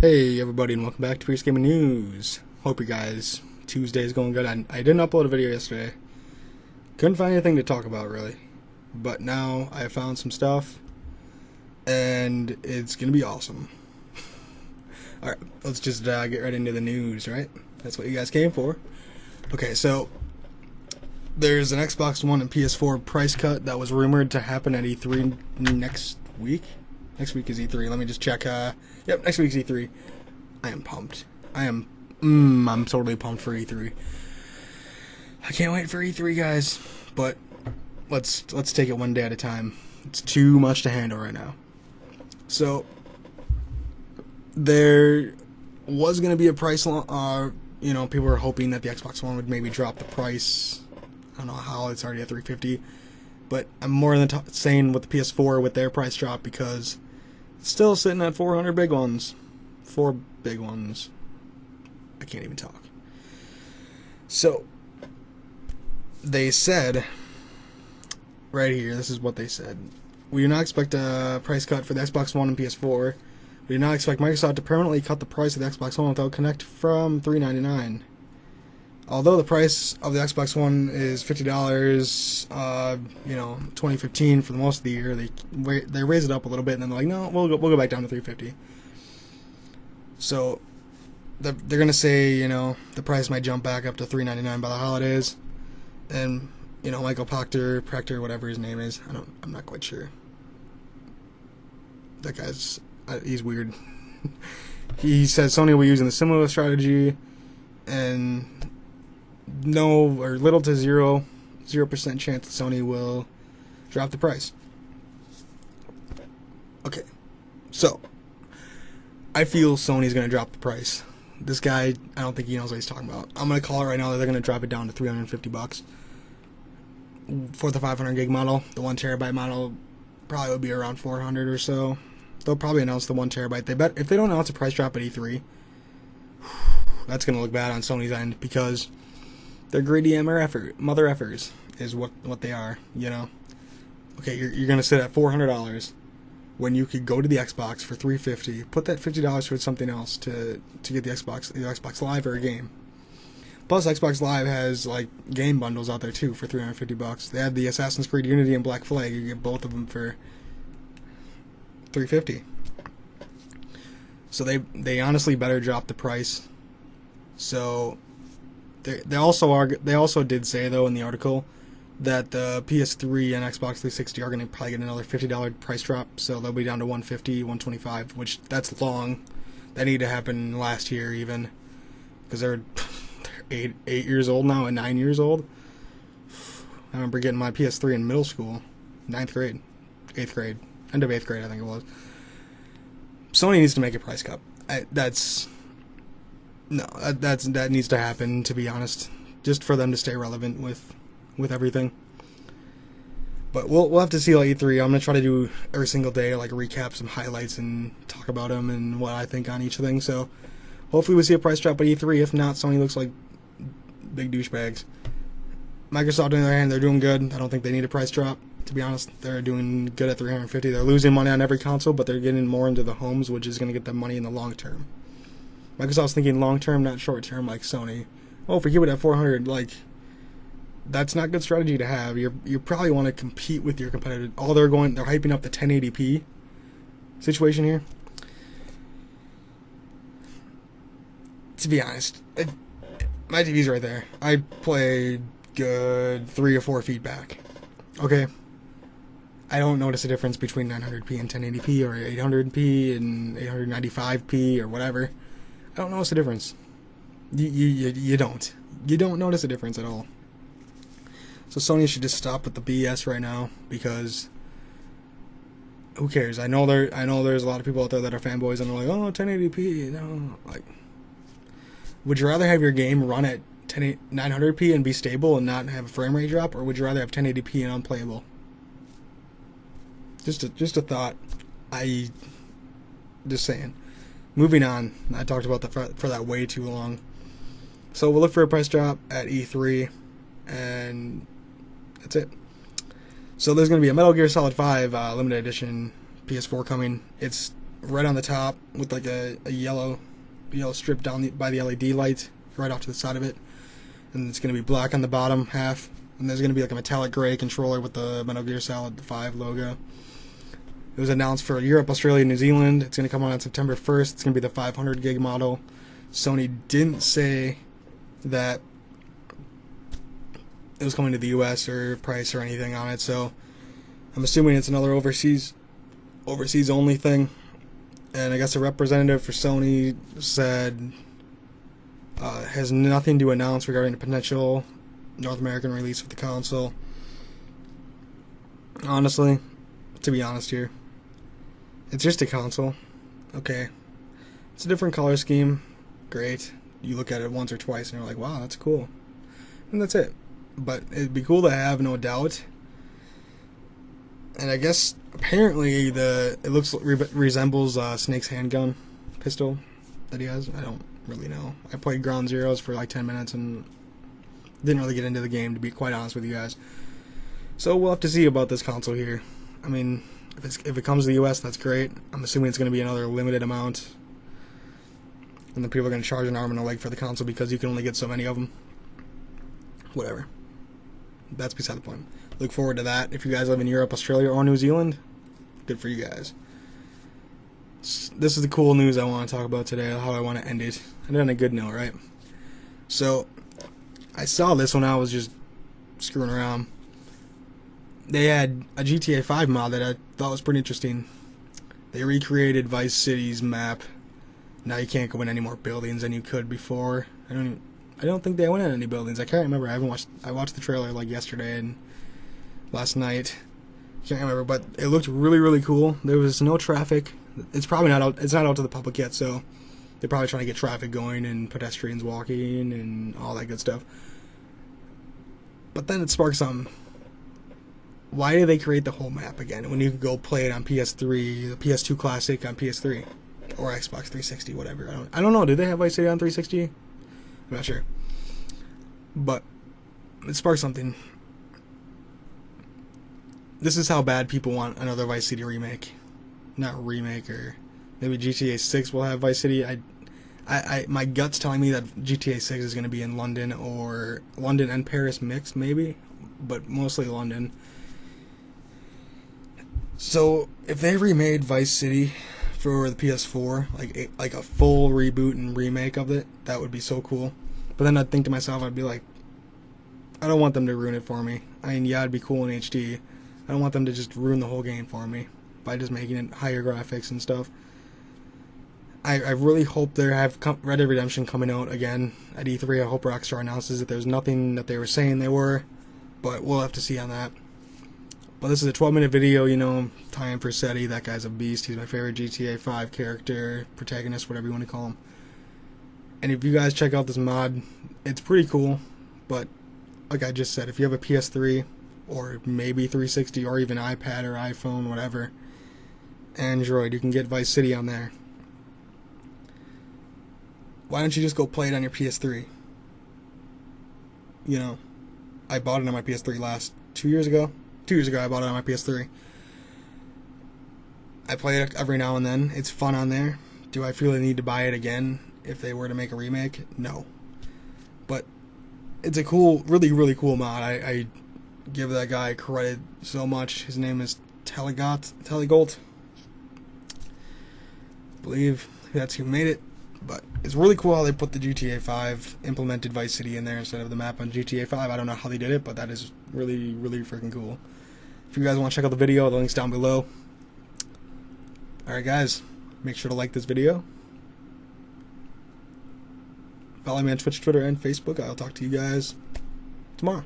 Hey everybody, and welcome back to Priest Gaming News. Hope you guys Tuesday is going good. I didn't upload a video yesterday. Couldn't find anything to talk about really, but now I found some stuff, and it's gonna be awesome. All right, let's just get right into the news. Right, that's what you guys came for. Okay, so there's an Xbox One and PS4 price cut that was rumored to happen at E3 next week. Next week is E3. Let me just check. Yep, next week's E3. I am pumped. I'm totally pumped for E3. I can't wait for E3, guys. But let's take it one day at a time. It's too much to handle right now. So there was going to be a price. People were hoping that the Xbox One would maybe drop the price. I don't know how, it's already at $350. But I'm more than saying with the PS4 with their price drop, because it's still sitting at 400 big ones. 4 big ones. I can't even talk. So they said right here, this is what they said. We do not expect a price cut for the Xbox One and PS4. We do not expect Microsoft to permanently cut the price of the Xbox One without Connect from $399. Although the price of the Xbox One is $50, 2015 for the most of the year, they raise it up a little bit, and then they're like, no, we'll go back down to $350. So they're gonna say, the price might jump back up to $399 by the holidays, and Michael Proctor, whatever his name is, I'm not quite sure. That guy's he's weird. He says Sony will be using the similar strategy, and no or little to 0% chance that Sony will drop the price. Okay, so I feel Sony's going to drop the price. This guy, I don't think he knows what he's talking about. I'm going to call it right now that they're going to drop it down to $350 for the 500 gig model. The 1 terabyte model probably would be around 400 or so. They'll probably announce the 1 terabyte. If they don't announce a price drop at E3, that's going to look bad on Sony's end, because they're greedy mother effers is what they are, Okay, you're going to sit at $400 when you could go to the Xbox for $350, put that $50 towards something else to get the Xbox Live or a game. Plus, Xbox Live has game bundles out there too for $350. They have the Assassin's Creed Unity and Black Flag. You get both of them for $350. So they honestly better drop the price. So they also did say, though, in the article that the PS3 and Xbox 360 are going to probably get another $50 price drop, so they'll be down to $150, $125, which that's long. That needed to happen last year even, because they're 8 years old now and 9 years old. I remember getting my PS3 in middle school, 8th grade, end of 8th grade I think it was. Sony needs to make a price cut. That needs to happen, to be honest, just for them to stay relevant with everything. But we'll have to see like E3. I'm gonna try to do every single day, recap some highlights and talk about them and what I think on each thing. So hopefully we see a price drop at E3. If not, Sony looks like big douchebags. Microsoft, on the other hand, they're doing good. I don't think they need a price drop, to be honest. They're doing good at $350. They're losing money on every console, but they're getting more into the homes, which is going to get them money in the long term. Microsoft's thinking long term, not short term, like Sony. Oh, if we keep it at 400, that's not good strategy to have. You probably want to compete with your competitor. They're hyping up the 1080p situation here. To be honest, my TV's right there. I play good 3 or 4 feet back. Okay, I don't notice a difference between 900p and 1080p, or 800p and 895p, or whatever. I don't notice a difference. You don't notice a difference at all. So Sony should just stop with the BS right now, because who cares? I know there's a lot of people out there that are fanboys and they're like, oh, 1080p, would you rather have your game run at 900p and be stable and not have a frame rate drop, or would you rather have 1080p and unplayable? Just a thought. Just saying. Moving on. I talked about for that way too long. So we'll look for a price drop at E3, and that's it. So there's going to be a Metal Gear Solid 5 limited edition PS4 coming. It's red on the top with like a yellow strip down by the LED light right off to the side of it, and it's going to be black on the bottom half, and there's going to be like a metallic gray controller with the Metal Gear Solid 5 logo. It was announced for Europe, Australia, and New Zealand. It's going to come out on September 1st. It's going to be the 500 gig model. Sony didn't say that it was coming to the US or price or anything on it, so I'm assuming it's another overseas only thing. And I guess a representative for Sony said has nothing to announce regarding a potential North American release of the console. Honestly, to be honest here, it's just a console. Okay, it's a different color scheme. Great. You look at it once or twice and you're like, wow, that's cool. And that's it. But it'd be cool to have, no doubt. And I guess apparently it resembles Snake's handgun pistol that he has. I don't really know. I played Ground Zeroes for like 10 minutes and didn't really get into the game, to be quite honest with you guys. So we'll have to see about this console here. I mean, if it comes to the US, that's great. I'm assuming it's going to be another limited amount, and then people are going to charge an arm and a leg for the console because you can only get so many of them. Whatever. That's beside the point. Look forward to that. If you guys live in Europe, Australia, or New Zealand, good for you guys. This is the cool news I want to talk about today, how I want to end it. And on a good note, right? So, I saw this when I was just screwing around. They had a GTA 5 mod that I thought was pretty interesting. They recreated Vice City's map. Now you can't go in any more buildings than you could before. I don't think they went in any buildings. I can't remember. I watched the trailer like yesterday and last night. Can't remember, but it looked really, really cool. There was no traffic. It's probably not out. It's not out to the public yet, so they're probably trying to get traffic going and pedestrians walking and all that good stuff. But then it sparked something. Why did they create the whole map again when you could go play it on PS3, the PS2 Classic on PS3, or Xbox 360, whatever? I don't know. Did they have Vice City on 360? I'm not sure. But it sparked something. This is how bad people want another Vice City remake. Not remake, or maybe GTA 6 will have Vice City. My gut's telling me that GTA 6 is going to be in London, or London and Paris mixed, maybe, but mostly London. So if they remade Vice City for the PS4, like a full reboot and remake of it, that would be so cool. But then I'd think to myself, I'd be like, I don't want them to ruin it for me. I mean, yeah, it'd be cool in HD. I don't want them to just ruin the whole game for me by just making it higher graphics and stuff. I really hope they have Red Dead Redemption coming out again at E3. I hope Rockstar announces that there's nothing that they were saying they were, but we'll have to see on that. But this is a 12-minute video, you know, time for SETI. That guy's a beast. He's my favorite GTA 5 character, protagonist, whatever you want to call him. And if you guys check out this mod, it's pretty cool. But like I just said, if you have a PS3 or maybe 360 or even iPad or iPhone, whatever, Android, you can get Vice City on there. Why don't you just go play it on your PS3? You know, I bought it on my PS3 2 years ago. 2 years ago I bought it on my PS3. I play it every now and then. It's fun on there. Do I feel the need to buy it again if they were to make a remake? No. But it's a cool, really, really cool mod. I give that guy credit so much. His name is Telegolt. I believe that's who made it. But it's really cool how they put the GTA 5 implemented Vice City in there instead of the map on GTA 5. I don't know how they did it, but that is really, really freaking cool. If you guys want to check out the video, the link's down below. Alright guys, make sure to like this video. Follow me on Twitch, Twitter, and Facebook. I'll talk to you guys tomorrow.